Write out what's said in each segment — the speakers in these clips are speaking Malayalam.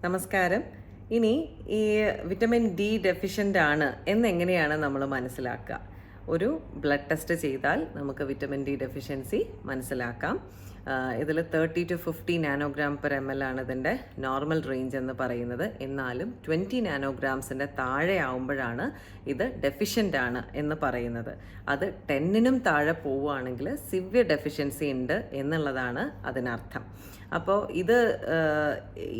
നമസ്കാരം. ഇനി ഈ വിറ്റമിൻ ഡി ഡെഫിഷ്യൻ്റ് ആണ് എന്നെങ്ങനെയാണ് നമ്മൾ മനസ്സിലാക്കുക? ഒരു ബ്ലഡ് ടെസ്റ്റ് ചെയ്താൽ നമുക്ക് വിറ്റമിൻ ഡി ഡെഫിഷ്യൻസി മനസ്സിലാക്കാം. ഇതിൽ 30 to 50 nanogram per M L ആണ് ഇതിൻ്റെ നോർമൽ റേഞ്ച് എന്ന് പറയുന്നത്. എന്നാലും 20 നാനോഗ്രാംസിൻ്റെ താഴെ ആവുമ്പോഴാണ് ഇത് ഡെഫിഷ്യൻ്റ് ആണ് എന്ന് പറയുന്നത്. അത് 10നും താഴെ പോവുകയാണെങ്കിൽ സിവിയർ ഡെഫിഷ്യൻസി ഉണ്ട് എന്നുള്ളതാണ് അതിനർത്ഥം. അപ്പോൾ ഇത്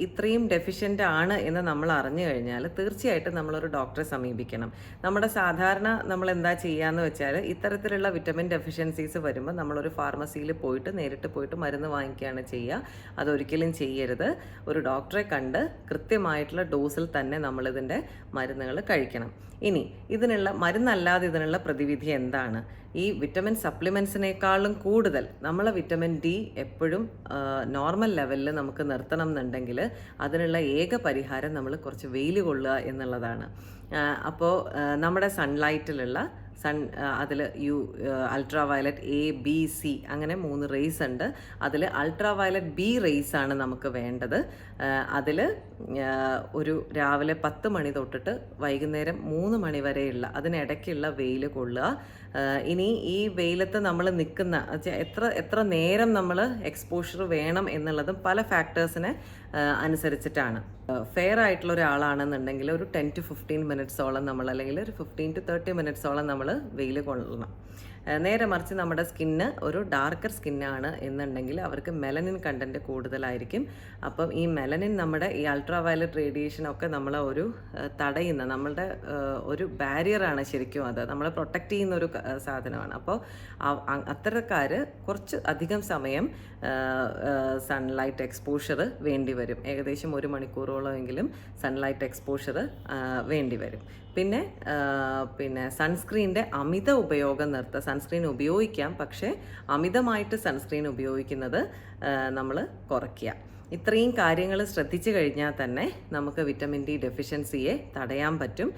ഇത്രയും ഡെഫിഷ്യൻ്റ് ആണ് എന്ന് നമ്മൾ അറിഞ്ഞു കഴിഞ്ഞാൽ തീർച്ചയായിട്ടും നമ്മളൊരു ഡോക്ടറെ സമീപിക്കണം. നമ്മുടെ സാധാരണ നമ്മൾ എന്താ ചെയ്യാന്ന് വെച്ചാൽ, ഇത്തരത്തിലുള്ള വിറ്റമിൻ ഡെഫിഷ്യൻസീസ് വരുമ്പോൾ നമ്മളൊരു ഫാർമസിയിൽ പോയിട്ട് നേരിട്ട് പോയിട്ട് മരുന്ന് വാങ്ങിക്കുകയാണ് ചെയ്യുക. അതൊരിക്കലും ചെയ്യരുത്. ഒരു ഡോക്ടറെ കണ്ട് കൃത്യമായിട്ടുള്ള ഡോസിൽ തന്നെ നമ്മളിതിൻ്റെ മരുന്നുകൾ കഴിക്കണം. ഇനി മരുന്നല്ലാതെ ഇതിനുള്ള പ്രതിവിധി എന്താണ്? ഈ വിറ്റമിൻ സപ്ലിമെൻസിനേക്കാളും കൂടുതൽ നമ്മളെ വിറ്റമിൻ ഡി എപ്പോഴും നോർമൽ ലെവലിൽ നമുക്ക് നിർത്തണം എന്നുണ്ടെങ്കിൽ അതിനുള്ള ഏക പരിഹാരം നമ്മൾ കുറച്ച് വെയിൽ കൊള്ളുക എന്നുള്ളതാണ്. അപ്പോൾ നമ്മുടെ സൺലൈറ്റിലുള്ള അതിൽ ultra violet A B C അങ്ങനെ 3 റേസ് ഉണ്ട്. അതിൽ അൾട്രാ വയലറ്റ് ബി റേസ് ആണ് നമുക്ക് വേണ്ടത്. അതിൽ ഒരു രാവിലെ 10 മണി തൊട്ടിട്ട് വൈകുന്നേരം 3 മണി വരെയുള്ള അതിനിടയ്ക്കുള്ള വെയിൽ കൊള്ളുക. ഇനി ഈ വെയിലത്ത് നമ്മൾ നിൽക്കുന്ന എത്ര നേരം നമ്മൾ എക്സ്പോഷർ വേണം എന്നുള്ളതും പല ഫാക്ടേഴ്സിനെ അനുസരിച്ചിട്ടാണ്. ഫെയർ ആയിട്ടുള്ള ഒരാളാണെന്നുണ്ടെങ്കിൽ ഒരു 10 to 15 മിനിറ്റ്സോളം നമ്മൾ, അല്ലെങ്കിൽ ഒരു 15 to 30 മിനിറ്റ്സോളം നമ്മൾ വെയിൽ കൊള്ളണം. നേരെ മറിച്ച് നമ്മുടെ സ്കിന്ന് ഒരു ഡാർക്കർ സ്കിന്നാണ് എന്നുണ്ടെങ്കിൽ അവർക്ക് മെലനിൻ കണ്ടൻറ്റ് കൂടുതലായിരിക്കും. അപ്പം ഈ മെലനിൻ നമ്മുടെ ഈ അൾട്രാ വയലറ്റ് റേഡിയേഷനൊക്കെ നമ്മളെ ഒരു തടയുന്ന, നമ്മളുടെ ഒരു ബാരിയറാണ് ശരിക്കും. അത് നമ്മളെ പ്രൊട്ടക്റ്റ് ചെയ്യുന്ന ഒരു സാധനമാണ്. അപ്പോൾ അത്തരക്കാർ കുറച്ച് അധികം സമയം സൺലൈറ്റ് എക്സ്പോഷർ വേണ്ടി വരും. ഏകദേശം 1 മണിക്കൂറോളമെങ്കിലും സൺലൈറ്റ് എക്സ്പോഷർ വേണ്ടി വരും. പിന്നെ സൺസ്ക്രീൻ്റെ അമിത ഉപയോഗം നിർത്തുക. സൺസ്ക്രീൻ ഉപയോഗിക്കാം, പക്ഷേ അമിതമായിട്ട് സൺസ്ക്രീൻ ഉപയോഗിക്കുന്നത് നമ്മൾ കുറയ്ക്കുക. ഇത്രയും കാര്യങ്ങൾ ശ്രദ്ധിച്ചു കഴിഞ്ഞാൽ തന്നെ നമുക്ക് വിറ്റമിൻ ഡി ഡെഫിഷ്യൻസിയെ തടയാൻ പറ്റും.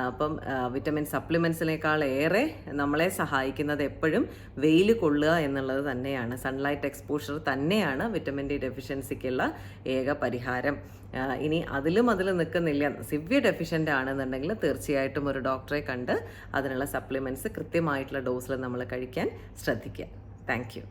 അപ്പം വിറ്റമിൻ സപ്ലിമെൻസിനേക്കാൾ ഏറെ നമ്മളെ സഹായിക്കുന്നത് എപ്പോഴും വെയിൽ കൊള്ളുക എന്നുള്ളത് തന്നെയാണ്. സൺലൈറ്റ് എക്സ്പോഷർ തന്നെയാണ് വിറ്റമിൻ ഡി ഡെഫിഷ്യൻസിക്കുള്ള ഏക പരിഹാരം. ഇനി അതിലും നിൽക്കുന്നില്ല, സിവിയർ ഡെഫിഷ്യൻ്റ് ആണെന്നുണ്ടെങ്കിൽ തീർച്ചയായിട്ടും ഒരു ഡോക്ടറെ കണ്ട് അതിനുള്ള സപ്ലിമെൻറ്റ്സ് കൃത്യമായിട്ടുള്ള ഡോസിൽ നമ്മൾ കഴിക്കാൻ ശ്രദ്ധിക്കുക. Thank you.